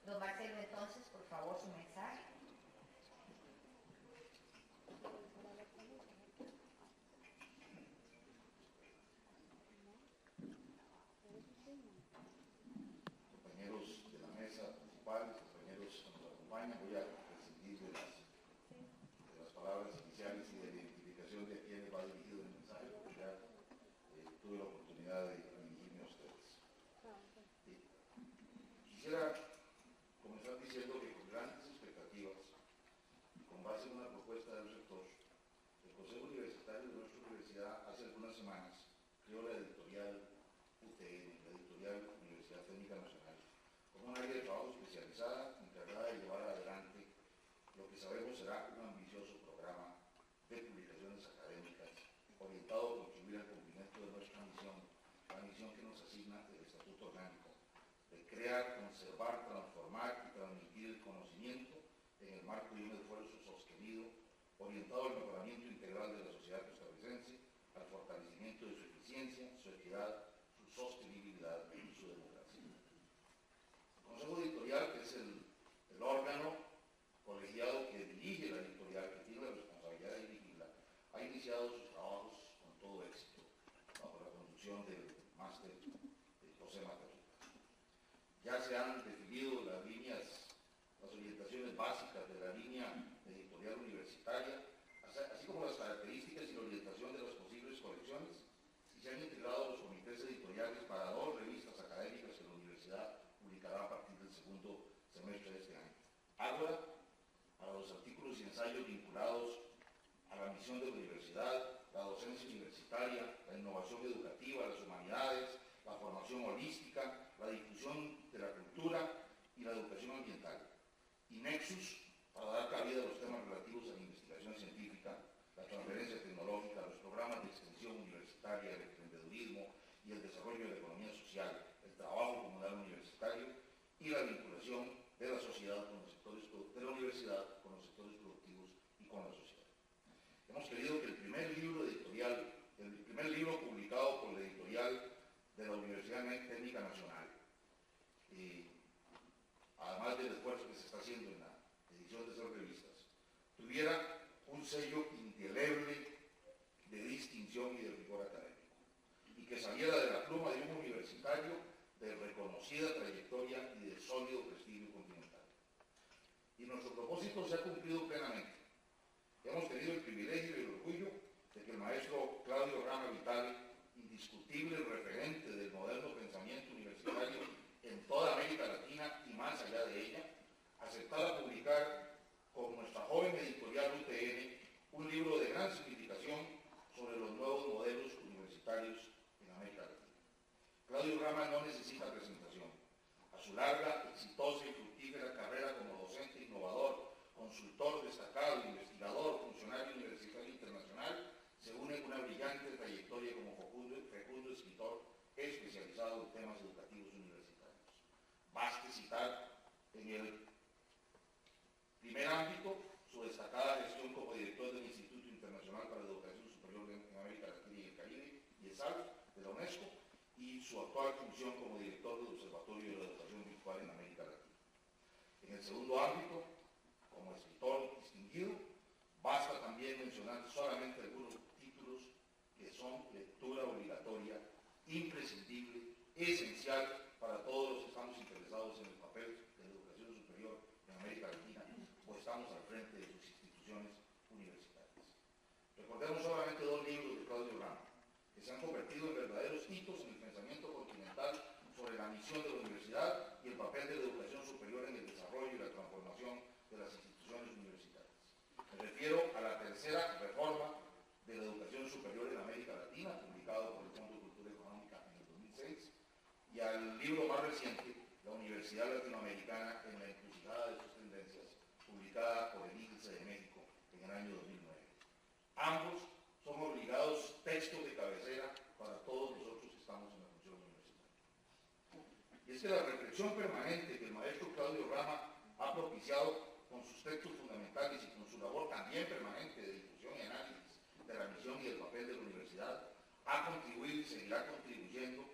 Don Marcelo, entonces, por favor, su mensaje. Compañeros de la mesa principal, compañeros que nos acompañan, voy a prescindir de las palabras iniciales y de la identificación de a quién va dirigido el mensaje, porque ya tuve la oportunidad de dirigirme a ustedes. Quisiera comenzar diciendo que con grandes expectativas, con base en una propuesta del rector, el Consejo Universitario de nuestra universidad hace algunas semanas creó la editorial UTN, la editorial Universidad Técnica Nacional, como un área de trabajo especializada encargada de llevar adelante lo que sabemos será un ambicioso programa de publicaciones académicas orientado a contribuir al cumplimiento de nuestra misión, la misión que nos asigna el Estatuto Orgánico, de crear, conservar, transformar y transmitir el conocimiento en el marco de un esfuerzo sostenido orientado al mejoramiento integral de la sociedad costarricense, al fortalecimiento de su eficiencia, su equidad, su sostenibilidad y su democracia. El Consejo Editorial, que es el órgano colegiado que dirige la editorial, que tiene la responsabilidad de dirigirla, ha iniciado sus trabajos con todo éxito, bajo la conducción del máster José Matarrita. Ya se han definido las orientaciones básicas de la línea editorial universitaria, así como las características y la orientación de las posibles colecciones, y se han integrado los comités editoriales para 2 revistas académicas que la universidad publicará a partir del segundo semestre de este año. Ágora, para los artículos y ensayos vinculados a la misión de la universidad, la docencia universitaria, la innovación educativa, las humanidades, la formación holística, la difusión de la cultura y la educación ambiental. Y Nexus, para dar cabida a los temas relativos a la investigación científica, la transferencia tecnológica, los programas de extensión universitaria, el emprendedurismo y el desarrollo de la economía social, el trabajo comunal universitario y la vinculación de la sociedad con los sectores de la universidad con los sectores productivos y con la sociedad. Hemos querido que el primer libro publicado por la editorial de la Universidad Técnica Nacional, además del esfuerzo que se está haciendo en la edición de esas revistas, tuviera un sello indeleble de distinción y de rigor académico, y que saliera de la pluma de un universitario de reconocida trayectoria y de sólido prestigio continental. Y nuestro propósito se ha cumplido plenamente. Hemos tenido el privilegio y el orgullo de que el maestro Claudio Rama Vitale, indiscutible referente del moderno pensamiento universitario en toda América Latina y más allá de ella, aceptara publicar con nuestra joven editorial UTN un libro de gran significación sobre los nuevos modelos universitarios en América Latina. Claudio Rama no necesita presentación. A su larga, exitosa y fructífera carrera como docente innovador, consultor destacado, investigador, funcionario universitario internacional, se une una brillante trayectoria como fecundo escritor especializado en temas educativos universitarios. Baste citar en el primer ámbito su destacada gestión como director del Instituto Internacional para la Educación Superior en América Latina y el Caribe, IESAL, de la UNESCO, y su actual función como director del Observatorio de la Educación Virtual en América Latina. En el segundo ámbito, como escritor distinguido, basta también mencionar solamente algunos títulos que son lectura obligatoria, imprescindible, esencial para todos los que estamos interesados en el papel de la educación superior en América Latina o estamos al frente de sus instituciones universitarias. Recordemos solamente 2 libros de Claudio Rama, que se han convertido en verdaderos hitos en el pensamiento continental sobre la misión de la universidad y el papel de la educación superior en el desarrollo y la transformación de las instituciones universitarias. Me refiero a la tercera reforma de la educación superior en América Latina, publicado por el Fondo de Cultura Económica en el 2006, y al libro más reciente, La Universidad Latinoamericana en la encrucijada de sus tendencias, publicada por el Índice de México en el año 2009. Ambos son obligados textos de cabecera para todos nosotros que estamos en la función universitaria. Y es que la reflexión permanente que el maestro Claudio Rama ha propiciado con sus textos fundamentales y con su labor también permanente de difusión y análisis de la misión y el papel de la universidad, ha contribuido y seguirá contribuyendo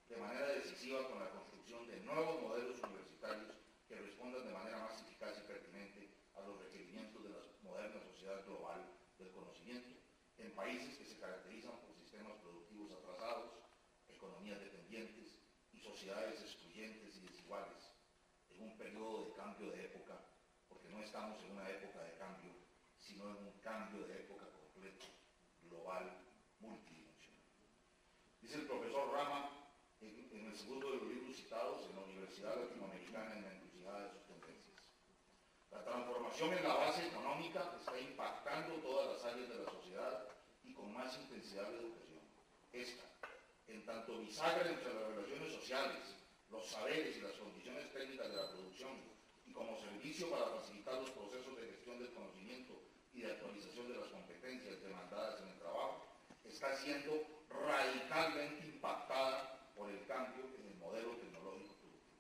de manera decisiva con la construcción de nuevos modelos universitarios que respondan manera más eficaz y pertinente a los requerimientos de la moderna sociedad global del conocimiento, en países que se caracterizan por sistemas productivos atrasados, economías dependientes y sociedades excluyentes y desiguales, en un periodo de cambio de época, porque no estamos en una época de cambio, sino en un cambio de época completo, global, multidimensional. Dice el profesor Rama, en el segundo de los libros citados, en la Universidad Latinoamericana en la encrucijada de sus tendencias. La transformación en la base económica está impactando todas las áreas de la sociedad y con más intensidad de educación. Esta, en tanto bisagra entre las relaciones sociales, los saberes y las condiciones técnicas de la producción, y como servicio para facilitar los procesos de gestión del conocimiento y de actualización de las competencias demandadas en el trabajo, está siendo radicalmente impactada por el cambio en el modelo tecnológico productivo.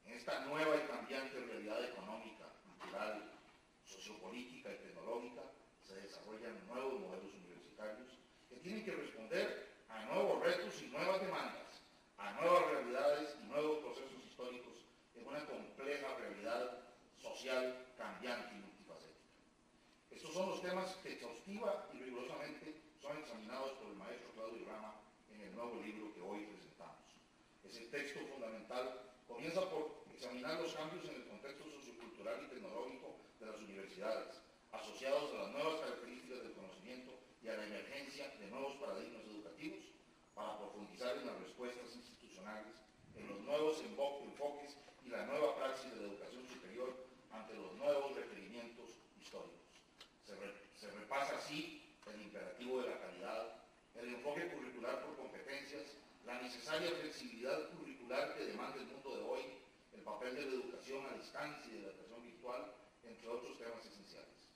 En esta nueva y cambiante realidad económica, cultural, sociopolítica y tecnológica, se desarrollan nuevos modelos universitarios que tienen que responder a nuevos retos y nuevas demandas, a nuevas realidades y nuevos procesos históricos en una compleja realidad social cambiante y multifacética. Estos son los temas que exhaustiva y rigurosamente son examinados por el maestro Claudio Rama en el nuevo libro que hoy presentamos. Ese texto fundamental comienza por examinar los cambios en el contexto sociocultural y tecnológico de las universidades, asociados a las nuevas características del conocimiento y a la emergencia de nuevos paradigmas educativos, para profundizar en las respuestas institucionales, en los nuevos enfoques y la nueva praxis de la educación superior ante los nuevos requerimientos históricos. Se repasa así el imperativo de la calidad, el enfoque curricular por competencias, la necesaria flexibilidad curricular que demanda el mundo de hoy, el papel de la educación a distancia y de la educación virtual, entre otros temas esenciales.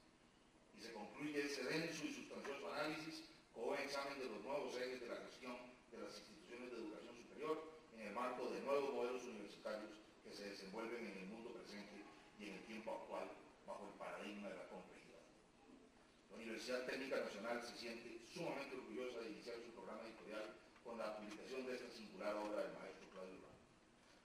Y se concluye ese denso y sustancioso análisis con un examen de los nuevos ejes de la gestión de las instituciones de educación superior en el marco de nuevos modelos universitarios que se desenvuelven en el mundo presente y en el tiempo actual bajo el paradigma de la complejidad. La Universidad Técnica Nacional se siente sumamente orgullosa de iniciar su programa editorial con la publicación de esta singular obra del maestro Claudio Rama.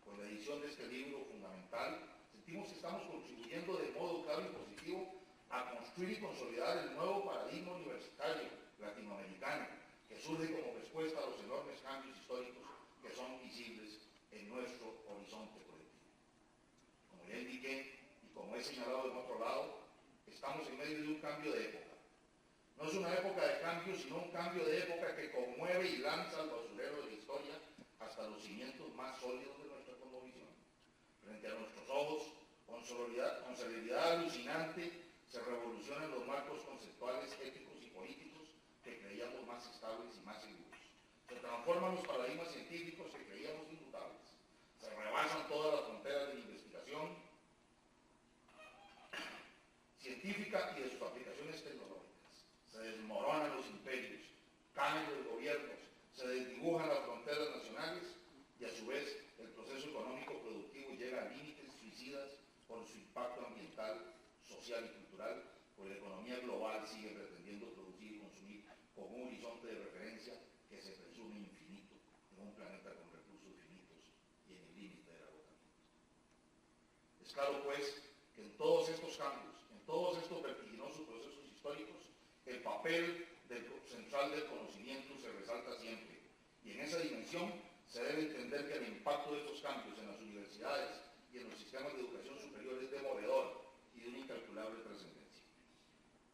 Con la edición de este libro fundamental, sentimos que estamos contribuyendo de modo claro y positivo a construir y consolidar el nuevo paradigma universitario latinoamericano que surge como respuesta a los enormes cambios históricos que son visibles en nuestro horizonte colectivo. Como ya indiqué y como he señalado en otro lado, estamos en medio de un cambio de época. No es una época de cambio, sino un cambio de época que conmueve y lanza al basurero de la historia hasta los cimientos más sólidos de nuestra cosmovisión. Frente a nuestros ojos, con celeridad alucinante, se revolucionan los marcos conceptuales, éticos y políticos que creíamos más estables y más seguros. Se transforman los paradigmas científicos que creíamos inmutables. Se rebasan todas las fronteras de la investigación científica y de sus aplicaciones tecnológicas. Se desmoronan los imperios, caen los gobiernos, se desdibujan las fronteras nacionales y a su vez el proceso económico productivo llega a límites suicidas por su impacto ambiental, social y cultural, pues la economía global sigue pretendiendo producir y consumir con un horizonte de referencia que se presume infinito en un planeta con recursos finitos y en el límite del agotamiento. Es claro pues que en todos estos cambios, en todos estos vertiginosos procesos históricos, el papel central del conocimiento se resalta siempre, y en esa dimensión se debe entender que el impacto de estos cambios en las universidades y en los sistemas de educación superior es demoledor y de una incalculable trascendencia.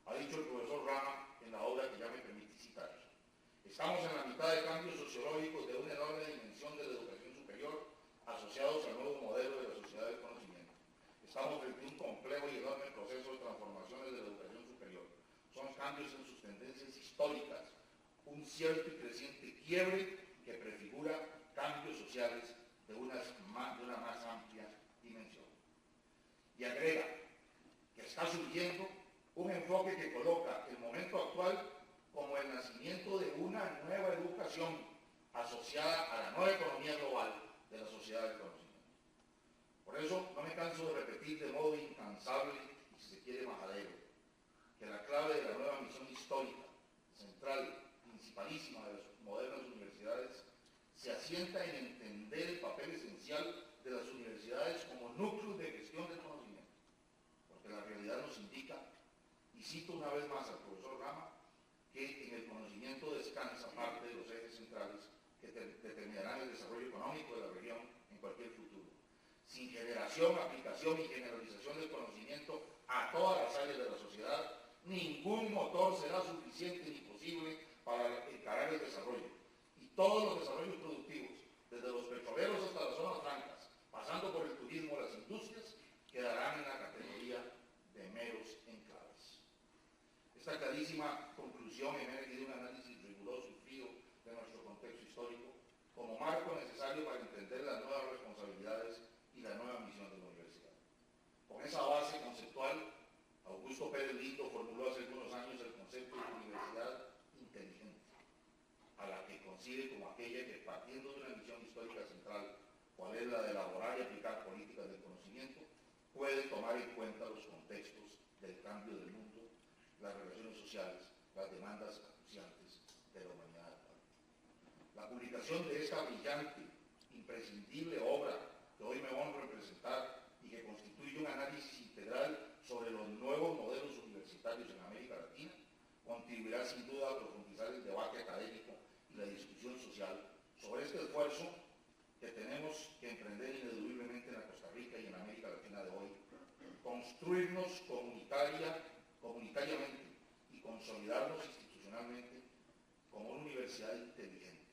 Ha dicho el profesor Rama en la obra que ya me permite citar: estamos en la mitad de cambios sociológicos de una enorme dimensión de la educación superior asociados al nuevo modelo de la sociedad del conocimiento. Estamos frente a un complejo y enorme proceso de transformaciones de la educación superior. Son cambios en sus tendencias históricas, un cierto y creciente quiebre que prefigura cambios sociales de una más amplia dimensión. Y agrega que está surgiendo un enfoque que coloca el momento actual como el nacimiento de una nueva educación asociada a la nueva economía global de la sociedad del conocimiento. Por eso no me canso de repetir de modo incansable y, si se quiere, majadero, que la clave de la nueva misión histórica, central, principalísima de las modernas universidades, se asienta en entender el papel esencial de las universidades como núcleos de cito una vez más al profesor Rama, que en el conocimiento descansa parte de los ejes centrales que determinarán el desarrollo económico de la región en cualquier futuro. Sin generación, aplicación y generalización del conocimiento a todas las áreas de la sociedad, ningún motor será suficiente ni posible para encarar el desarrollo. Y todos los desarrollos productivos, desde los petroleros hasta las zonas francas, pasando por el turismo, las industrias, quedarán en la categoría de meros enclaves. Esta clarísima conclusión emerge de un análisis riguroso y frío de nuestro contexto histórico como marco necesario para entender las nuevas responsabilidades y la nueva misión de la universidad. Con esa base conceptual, Augusto Pérez Lindo formuló hace algunos años el concepto de universidad inteligente, a la que concibe como aquella que, partiendo de una misión histórica central, cual es la de elaborar y aplicar políticas del conocimiento, puede tomar en cuenta los contextos del cambio del mundo, las relaciones sociales, las demandas acuciantes de la humanidad actual. La publicación de esta brillante, imprescindible obra que hoy me honro en presentar y que constituye un análisis integral sobre los nuevos modelos universitarios en América Latina, contribuirá sin duda a profundizar el debate académico y la discusión social sobre este esfuerzo que tenemos que emprender ineludiblemente en la Costa Rica y en América Latina de hoy, construirnos comunitariamente y consolidarnos institucionalmente como una universidad inteligente,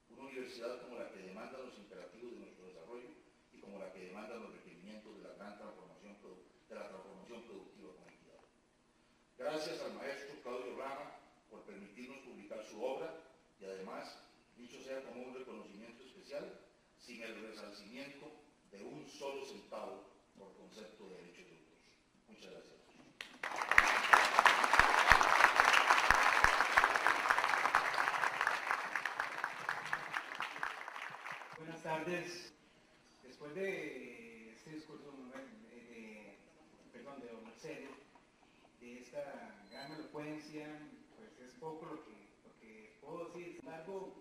una universidad como la que demanda los imperativos de nuestro desarrollo y como la que demanda los requerimientos de la gran transformación productiva con equidad. Gracias al maestro Claudio Rama por permitirnos publicar su obra y además, dicho sea como un reconocimiento especial, sin el resarcimiento de un solo centavo por concepto de derechos de autor. Muchas gracias. Buenas tardes. Después de este discurso de don Marcelo, de esta gran elocuencia, pues es poco lo que puedo decir. Sin embargo,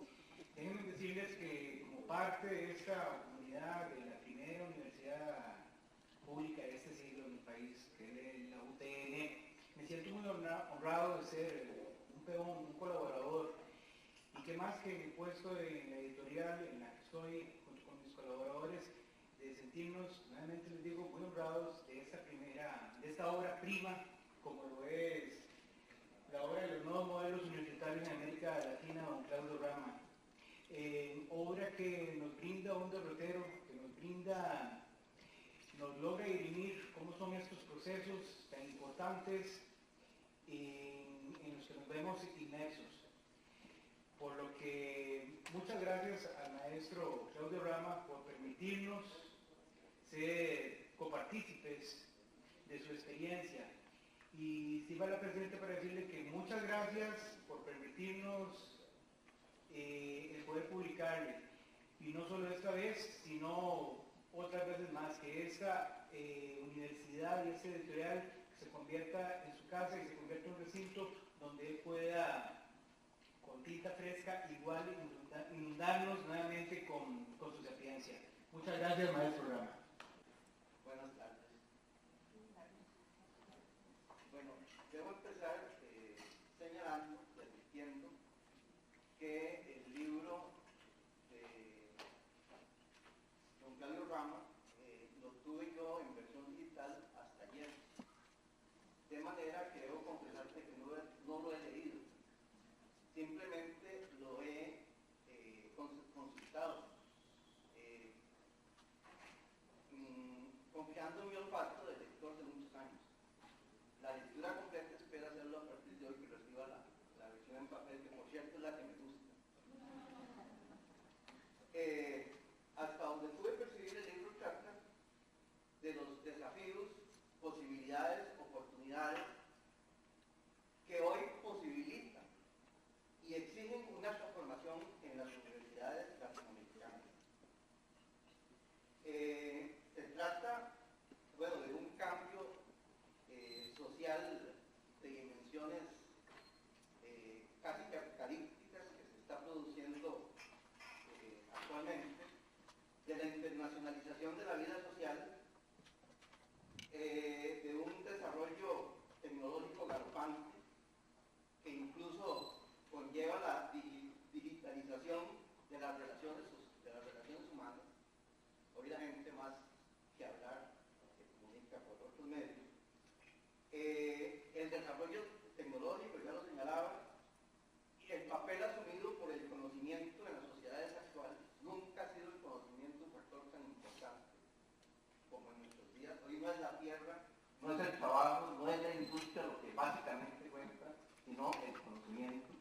déjenme decirles que como parte de esta comunidad de la primera universidad pública de este siglo en mi país, que es la UTN, me siento muy honrado de ser un peón, un colaborador, y que más que mi puesto en la editorial en la que estoy junto con mis colaboradores, de sentirnos, nuevamente les digo, muy honrados de esta obra prima, como lo es la obra de los nuevos modelos universitarios en América Latina, don Claudio Rama. Obra que nos brinda un derrotero, que nos logra dirimir cómo son estos procesos tan importantes en los que nos vemos inmersos. Por lo que muchas gracias al maestro Claudio Rama por permitirnos ser copartícipes de su experiencia. Y estima la Presidenta para decirle que muchas gracias por permitirnos el poder publicarle. Y no solo esta vez, sino otras veces más, que esta universidad y este editorial se convierta en su casa y se convierta en un recinto donde él pueda, con tinta fresca, igual inundarnos nuevamente con su sapiencia. Muchas gracias, maestro Rama. Buenas tardes. Bueno, debo empezar señalando, advirtiendo, que el libro de don Claudio Rama lo tuve yo en versión digital hasta ayer. De manera que debo confesarte que no lo he leído. Simplemente lo he consultado, confiando en mi olfato de lector de muchos años. La lectura completa espero hacerlo a partir de hoy que reciba la versión en papel, que por cierto es la que me gusta. Hasta donde pude percibir, el libro trata de los desafíos, posibilidades, oportunidades que hoy posibilitan y exigen una transformación en las universidades latinoamericanas. Se trata, bueno, de un cambio social de dimensiones casi capitalísticas que se está produciendo actualmente, de la internacionalización de la vida social, de un desarrollo tecnológico tecnológico galopante, que incluso conlleva la digitalización de las relaciones humanas. Hoy la gente más que hablar se comunica por otros medios. El desarrollo tecnológico, ya lo señalaba, el papel asumido por el conocimiento en las sociedades actuales. Nunca ha sido el conocimiento un factor tan importante como en nuestros días. Hoy no es la tierra, no es el trabajo, no es la industria lo que básicamente cuenta, sino el conocimiento.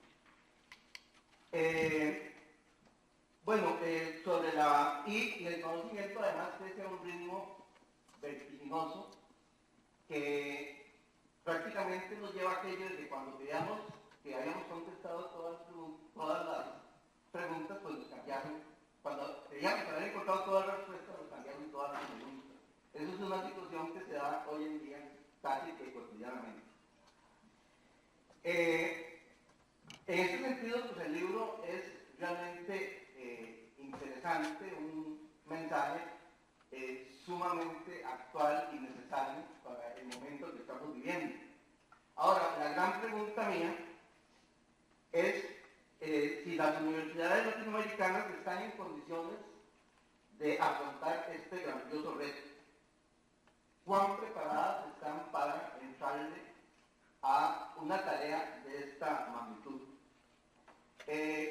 Y el conocimiento además crece a un ritmo vertiginoso que prácticamente nos lleva a aquello de que cuando veamos que hayamos contestado todas las preguntas, pues nos cambiaron. Cuando creíamos haber encontrado todas las respuestas, nos cambiaron todas las preguntas. Eso es una situación que se da hoy en día casi que cotidianamente. En ese sentido, pues el libro es realmente interesante, un mensaje sumamente actual y necesario para el momento que estamos viviendo. Ahora, la gran pregunta mía es si las universidades latinoamericanas están en condiciones de afrontar este grandioso reto. ¿Cuán preparadas están para entrarle a una tarea de esta magnitud?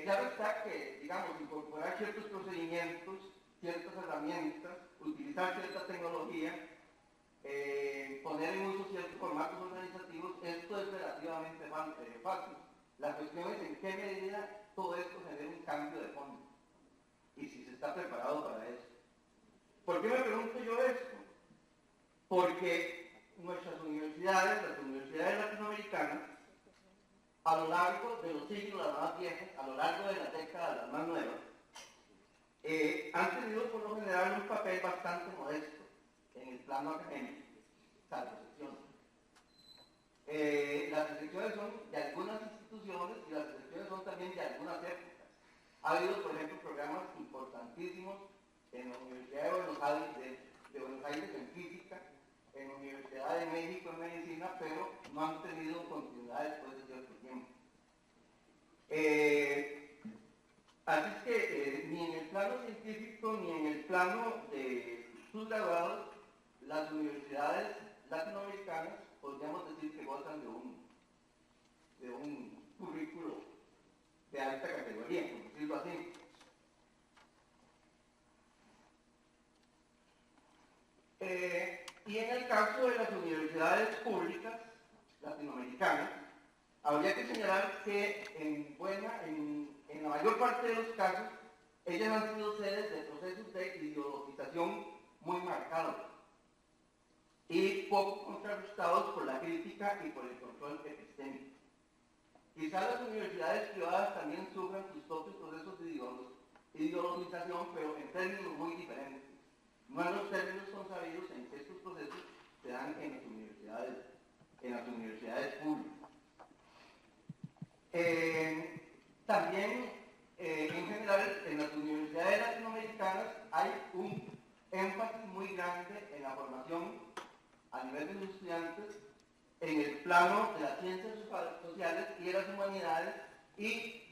Claro está que, digamos, incorporar ciertos procedimientos, ciertas herramientas, utilizar cierta tecnología, poner en uso ciertos formatos organizativos, esto es relativamente fácil. La cuestión es en qué medida todo esto genera un cambio de fondo y si se está preparado para eso. ¿Por qué me pregunto yo esto? Porque nuestras universidades, las universidades latinoamericanas, a lo largo de los siglos, las más viejas, a lo largo de las décadas, las más nuevas, han tenido por lo general un papel bastante modesto en el plano académico, salvo excepciones. Las excepciones son de algunas instituciones y las excepciones son también de algunas épocas. Ha habido, por ejemplo, programas importantísimos en la Universidad de Buenos Aires en física, en la Universidad de México en medicina, pero no han tenido continuidad después de cierto tiempo. Así es que ni en el plano científico ni en el plano de sus graduados, las universidades latinoamericanas podríamos decir que gozan de un currículo de alta categoría, por decirlo así. Y en el caso de las universidades públicas latinoamericanas, habría que señalar que en la mayor parte de los casos, ellas han sido sedes de procesos de ideologización muy marcados y poco contrarrestados por la crítica y por el control epistémico. Quizás las universidades privadas también sufran sus propios procesos de ideologización, pero en términos muy diferentes. No en los términos consabidos en que estos procesos se dan en las universidades públicas. También, en general, en las universidades latinoamericanas hay un énfasis muy grande en la formación a nivel de los estudiantes en el plano de las ciencias sociales y de las humanidades, y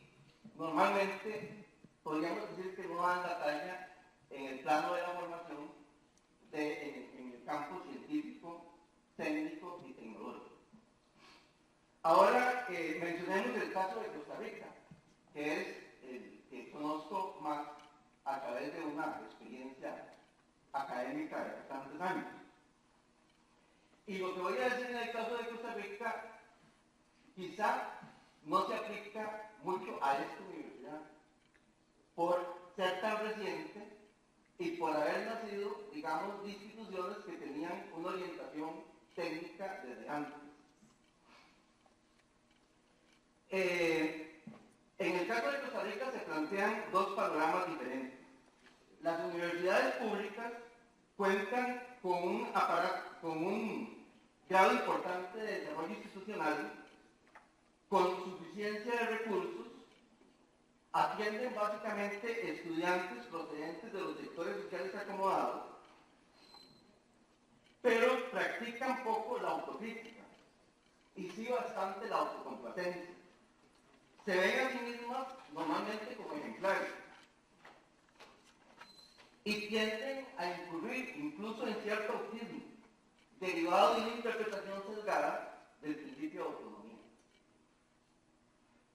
normalmente podríamos decir que no dan la talla en el plano de la formación en el campo científico, técnico y tecnológico. Ahora mencionemos el caso de Costa Rica, que es el que conozco más a través de una experiencia académica de bastantes años. Y lo que voy a decir en el caso de Costa Rica quizá no se aplica mucho a esta universidad por ser tan reciente y por haber nacido, digamos, de instituciones que tenían una orientación técnica desde antes. En el caso de Costa Rica se plantean dos panoramas diferentes. Las universidades públicas cuentan con un grado importante de desarrollo institucional, con suficiencia de recursos, atienden básicamente estudiantes procedentes de los sectores sociales acomodados, pero practican poco la autocrítica y sí bastante la autocomplacencia. Se ven a sí mismas normalmente como ejemplares y tienden a incurrir incluso en cierto autismo, derivado de una interpretación sesgada del principio de autonomía.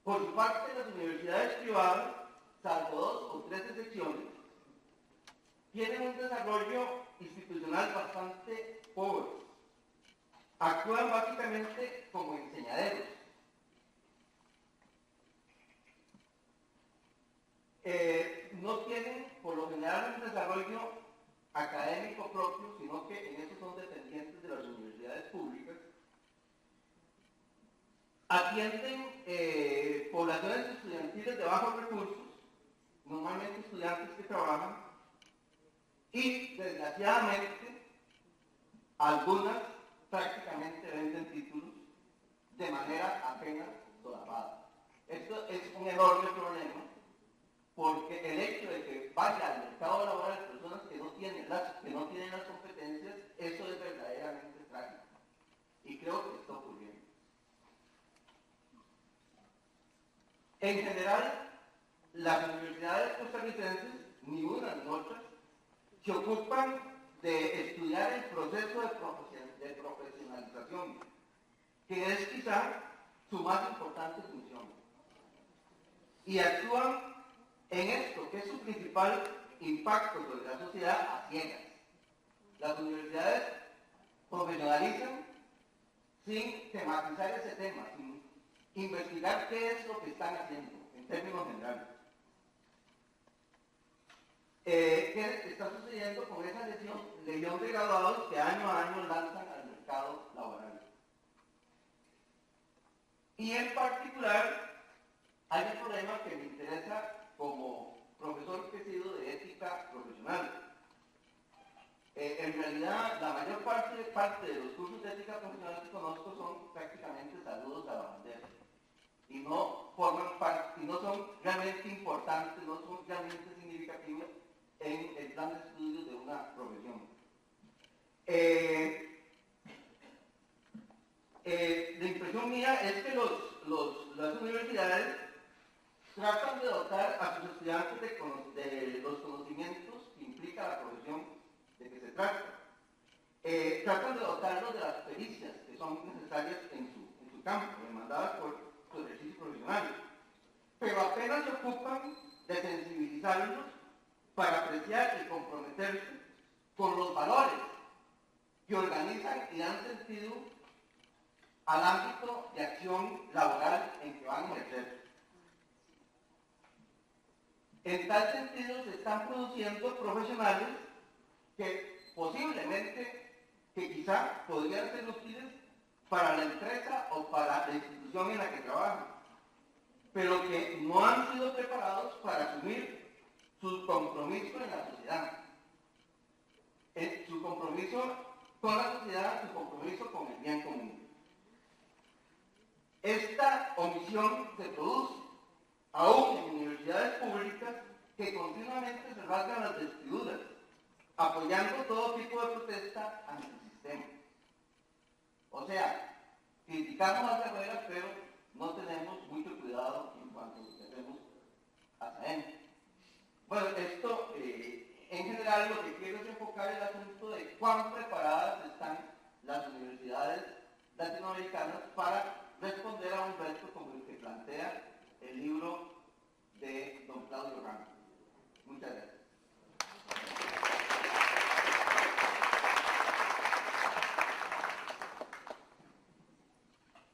Por su parte, las universidades privadas, salvo 2 o 3 excepciones, tienen un desarrollo institucional bastante pobre. Actúan básicamente como enseñaderos. No tienen, por lo general, un desarrollo académico propio, sino que en eso son dependientes de las universidades públicas. Atienden poblaciones estudiantiles de bajos recursos, normalmente estudiantes que trabajan, y desgraciadamente algunas prácticamente venden títulos de manera apenas solapada. Esto es un enorme problema porque el hecho de que vaya al mercado laboral personas que no tienen las competencias, eso es verdaderamente trágico. Y creo que está ocurriendo. En general, las universidades costarricenses, ni una ni otra, se ocupan de estudiar el proceso de profesionalización, que es quizá su más importante función. Y actúan en esto, que es su principal impacto sobre la sociedad, a ciegas. Las universidades profesionalizan sin tematizar ese tema, sin investigar qué es lo que están haciendo, en términos generales. ¿Qué está sucediendo con esa legión de graduados que año a año lanzan al mercado laboral? Y en particular, hay un problema que me interesa como profesor que he sido de ética profesional. En realidad, la mayor parte de los cursos de ética profesional que conozco son prácticamente saludos a la bandera. Y no forman parte, y no son realmente importantes, no son realmente significativos en el plan de estudios de una profesión. La impresión mía es que las universidades tratan de dotar a sus estudiantes de los conocimientos que implica la profesión de que se trata. Tratan de dotarlos de las pericias que son necesarias en su campo, demandadas por su ejercicio profesional. Pero apenas se ocupan de sensibilizarlos para apreciar y comprometerse con los valores que organizan y dan sentido al ámbito de acción laboral en que van a ejercer. En tal sentido, se están produciendo profesionales que posiblemente, que quizá podrían ser útiles para la empresa o para la institución en la que trabajan, pero que no han sido preparados para asumir su compromiso en la sociedad, su compromiso con la sociedad, su compromiso con el bien común. Esta omisión se produce aún en universidades públicas que continuamente se rasgan las vestiduras, apoyando todo tipo de protesta antisistema. O sea, criticamos las carreras, pero no tenemos mucho cuidado en cuanto a lo que hacemos hacia adentro. Bueno, esto en general lo que quiero es enfocar el asunto de cuán preparadas están las universidades latinoamericanas para responder a un reto como el que plantea el libro de don Claudio Rango. Muchas gracias.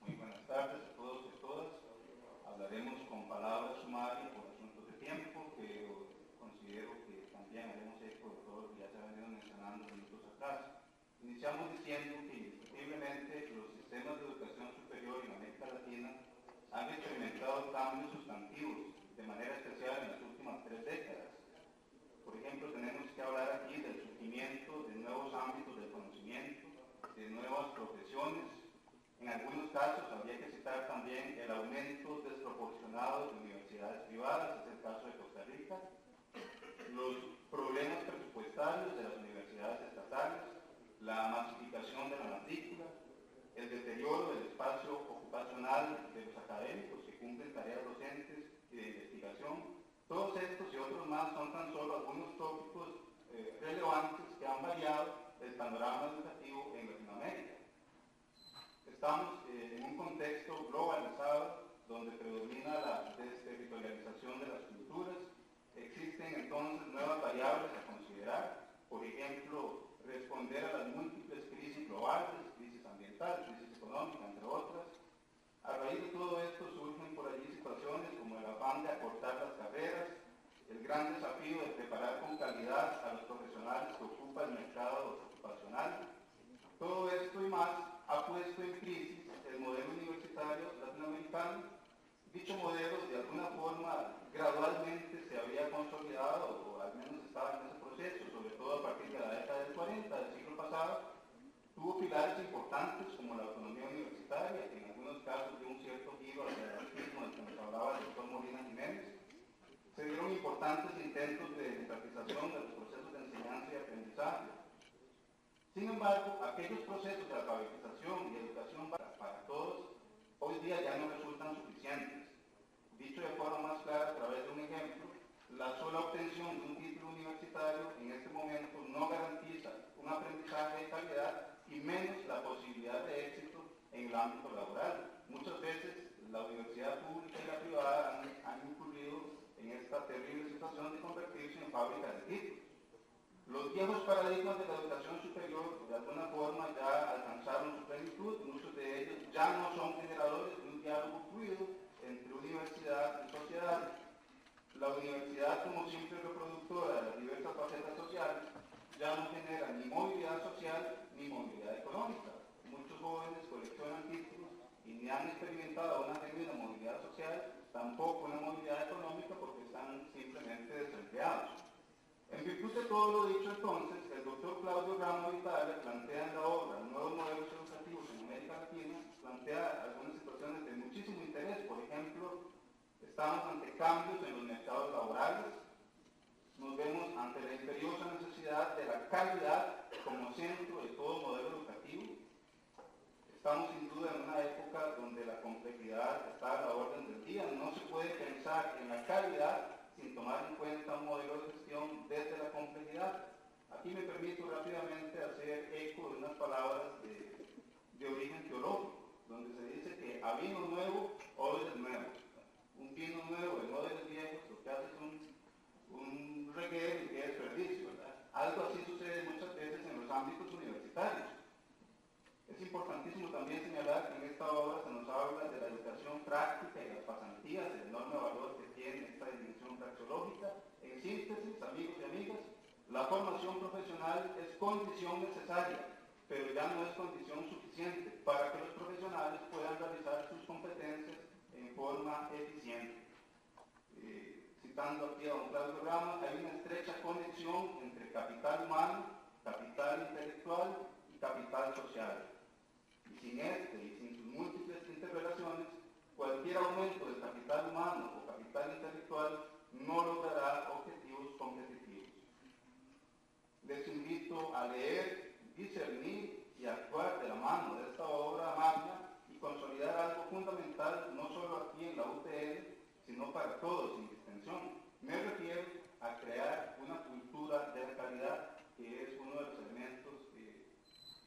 Muy buenas tardes a todos y a todas. Hablaremos con palabras sumarias por asuntos de tiempo, que considero que también haremos eco de todo lo que ya se ha venido mencionando minutos atrás. Iniciamos diciendo que indiscutiblemente los sistemas de educación superior en América Latina han experimentado cambios sustantivos, de manera especial en las últimas 3 décadas. Por ejemplo, tenemos que hablar aquí del surgimiento de nuevos ámbitos del conocimiento, de nuevas profesiones. En algunos casos habría que citar también el aumento desproporcionado de universidades privadas, es el caso de Costa Rica, los problemas presupuestarios de las universidades estatales, la masificación de la matrícula, el deterioro del espacio demás son tan solo algunos tópicos relevantes que han variado el panorama educativo en Latinoamérica. Estamos en un contexto globalizado donde predomina la desterritorialización de las culturas. Existen entonces nuevas variables a considerar, por ejemplo, responder a las múltiples crisis globales, crisis ambiental, crisis económica, entre otras. A raíz de todo esto surgen por allí situaciones como el afán de acortar las carreras, el gran desafío de preparar con calidad a los profesionales que ocupa el mercado ocupacional. Todo esto y más ha puesto en crisis el modelo universitario latinoamericano. Dicho modelo, de alguna forma, gradualmente se había consolidado, o al menos estaba en ese proceso, sobre todo a partir de la década del 40 del siglo pasado. Tuvo pilares importantes como la autonomía universitaria, que en algunos casos dio un cierto giro hacia el anarquismo del que nos hablaba el doctor Molina Jiménez. Se dieron importantes intentos de democratización de los procesos de enseñanza y aprendizaje. Sin embargo, aquellos procesos de alfabetización y educación para todos, hoy día ya no resultan suficientes. Dicho de forma más clara a través de un ejemplo, la sola obtención de un título universitario en este momento no garantiza un aprendizaje de calidad y menos la posibilidad de éxito en el ámbito laboral. Muchas veces la universidad pública y la privada han incurrido en esta terrible situación de convertirse en fábricas de títulos. Los viejos paradigmas de la educación superior de alguna forma ya alcanzaron su plenitud, muchos de ellos ya no son generadores de un diálogo fluido entre universidad y sociedad. La universidad, como simple reproductora de las diversas facetas sociales, ya no genera ni movilidad social ni movilidad económica. Muchos jóvenes coleccionan títulos y ni han experimentado una genuina movilidad social, tampoco una movilidad económica, porque están simplemente desempleados. En virtud de todo lo dicho entonces, el doctor Claudio Ramos Vitale plantea en la obra Nuevos Modelos Educativos en América Latina, plantea algunas situaciones de muchísimo interés. Por ejemplo, estamos ante cambios en los mercados laborales, nos vemos ante la imperiosa necesidad de la calidad como centro de todo modelo educativo. Estamos sin duda en una época donde la complejidad está a la orden del día. No se puede pensar en la calidad sin tomar en cuenta un modelo de gestión desde la complejidad. Aquí me permito rápidamente hacer eco de unas palabras de origen teológico, donde se dice que a vino nuevo, odres nuevos. Un vino nuevo en odres viejos, lo que hace es un reguero y que desperdicio, ¿verdad? Algo así sucede muchas veces en los ámbitos universitarios. Es importantísimo también señalar que en esta obra se nos habla de la educación práctica y las pasantías, el enorme valor que tiene esta dimensión praxeológica. En síntesis, amigos y amigas, la formación profesional es condición necesaria, pero ya no es condición suficiente para que los profesionales puedan realizar sus competencias en forma eficiente. Citando aquí a don Claudio Ramos, hay una estrecha conexión entre capital humano, capital intelectual y capital social. Y sin este y sin sus múltiples interrelaciones, cualquier aumento del capital humano o capital intelectual no logrará objetivos competitivos. Les invito a leer, discernir y actuar de la mano de esta obra magna y consolidar algo fundamental, no solo aquí en la UTN, sino para todos, sin distinción. Me refiero a crear una cultura de la calidad, que es uno de los elementos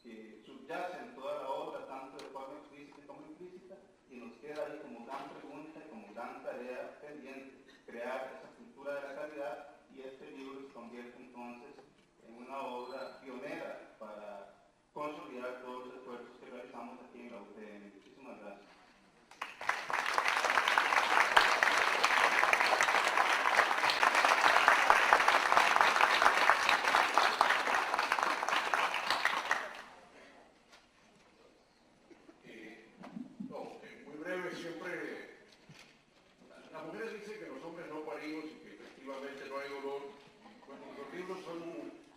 que subyace en toda la obra, tanto de forma explícita como implícita, y nos queda ahí como gran pregunta y como gran tarea pendiente, crear esa cultura de la calidad, y este libro se convierte entonces en una obra pionera para consolidar todos los esfuerzos que realizamos aquí en la UTN. Muchísimas gracias. Muy breve, siempre las mujeres dicen que los hombres no parimos y que efectivamente no hay dolor. Bueno, los libros son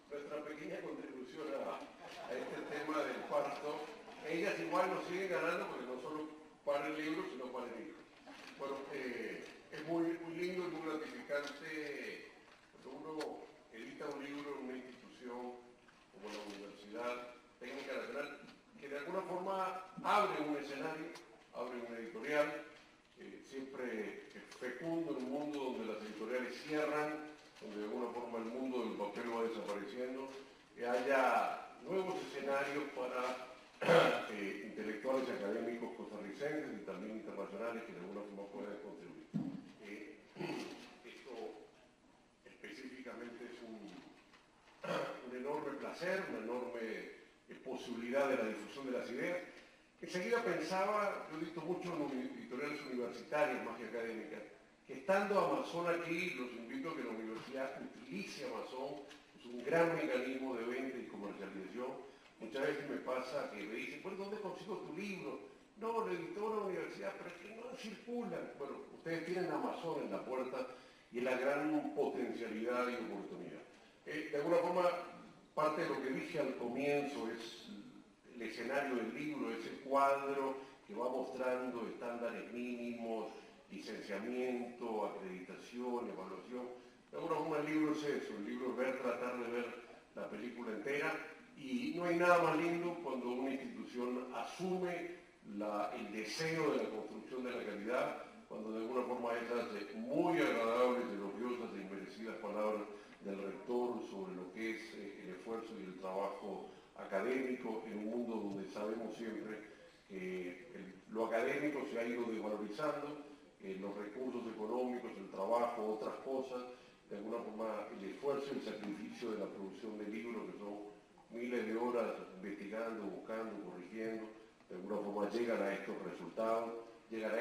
nuestra pequeña contribución a este tema del parto. Ellas igual nos siguen ganando porque no solo para el libro, sino para el libro. Bueno, es muy lindo y muy gratificante cuando uno edita un libro en una institución como la Universidad Técnica Nacional, que de alguna forma abre un escenario, abre un editorial, siempre fecundo en un mundo donde las editoriales cierran, donde de alguna forma el mundo del papel va desapareciendo, que haya nuevos escenarios para intelectuales y académicos costarricenses y también internacionales que de alguna forma puedan contribuir. Esto específicamente es un enorme placer, una enorme posibilidad de la difusión de las ideas. Enseguida pensaba, yo he visto mucho en editoriales universitarias más que académicas, que estando Amazon aquí, los invito a que la universidad utilice Amazon, es un gran mecanismo de venta y comercialización. Muchas veces me pasa que me dicen, pues ¿dónde consigo tu libro? No, lo editó la universidad, pero es que no circulan. Bueno, ustedes tienen Amazon en la puerta y es la gran potencialidad y oportunidad. De alguna forma, parte de lo que dije al comienzo es el escenario del libro, ese cuadro que va mostrando estándares mínimos, licenciamiento, acreditación, evaluación. De alguna forma el libro es eso, el libro es tratar de ver la película entera y no hay nada más lindo cuando una institución asume el deseo de la construcción de la calidad, cuando de alguna forma esas muy agradables, elogiosas e inmerecidas palabras del rector sobre lo que es el esfuerzo y el trabajo académico en un mundo donde sabemos siempre que lo académico se ha ido desvalorizando, los recursos económicos, el trabajo, otras cosas, de alguna forma el esfuerzo y el sacrificio de la producción de libros, que son miles de horas investigando, buscando, corrigiendo, de alguna forma llegan a estos resultados, llegan a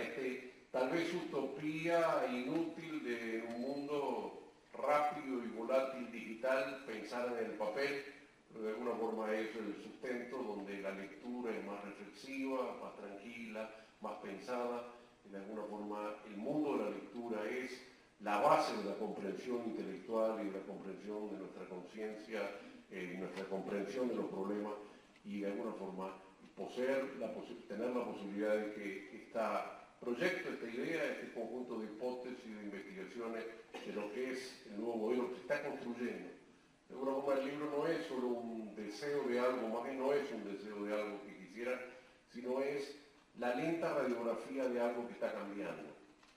tal vez utopía inútil de un mundo rápido y volátil digital, pensar en el papel, pero de alguna forma es el sustento donde la lectura es más reflexiva, más tranquila, más pensada, y de alguna forma el mundo de la lectura es la base de la comprensión intelectual y de la comprensión de nuestra conciencia, y nuestra comprensión de los problemas, y de alguna forma tener la posibilidad de que este proyecto, esta idea, este conjunto de hipótesis, de investigaciones, de lo que es el nuevo modelo que se está construyendo. De alguna forma el libro no es solo un deseo de algo, más bien no es un deseo de algo que quisiera, sino es la lenta radiografía de algo que está cambiando.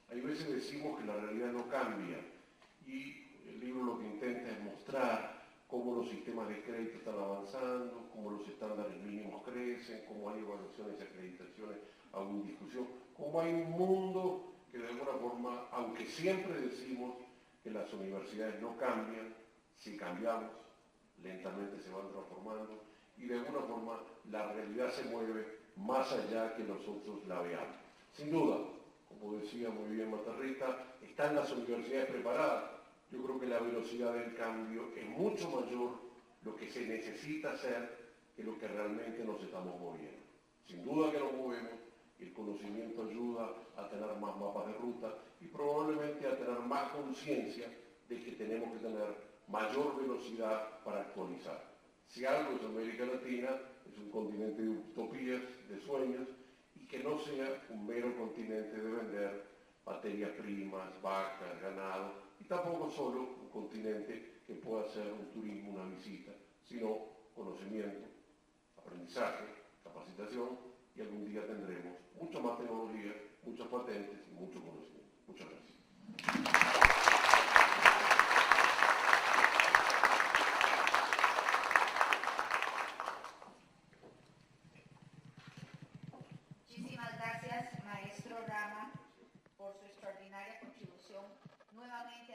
Hay veces decimos que la realidad no cambia y el libro lo que intenta es mostrar cómo los sistemas de crédito están avanzando, cómo los estándares mínimos crecen, cómo hay evaluaciones y acreditaciones aún en discusión, cómo hay un mundo que de alguna forma, aunque siempre decimos que las universidades no cambian, si cambiamos, lentamente se van transformando y de alguna forma la realidad se mueve más allá que nosotros la veamos. Sin duda, como decía muy bien Matarrita, están las universidades preparadas. Yo creo que la velocidad del cambio es mucho mayor lo que se necesita hacer que lo que realmente nos estamos moviendo. Sin duda que nos movemos, el conocimiento ayuda a tener más mapas de ruta y probablemente a tener más conciencia de que tenemos que tener mayor velocidad para actualizar. Si algo es América Latina, es un continente de utopías, de sueños, y que no sea un mero continente de vender materias primas, vacas, ganado, y tampoco solo un continente que pueda ser un turismo, una visita, sino conocimiento, aprendizaje, capacitación, y algún día tendremos mucha más tecnología, muchas patentes y mucho conocimiento. Muchas gracias. Muchísimas gracias, maestro Rama, por su extraordinaria contribución. Nuevamente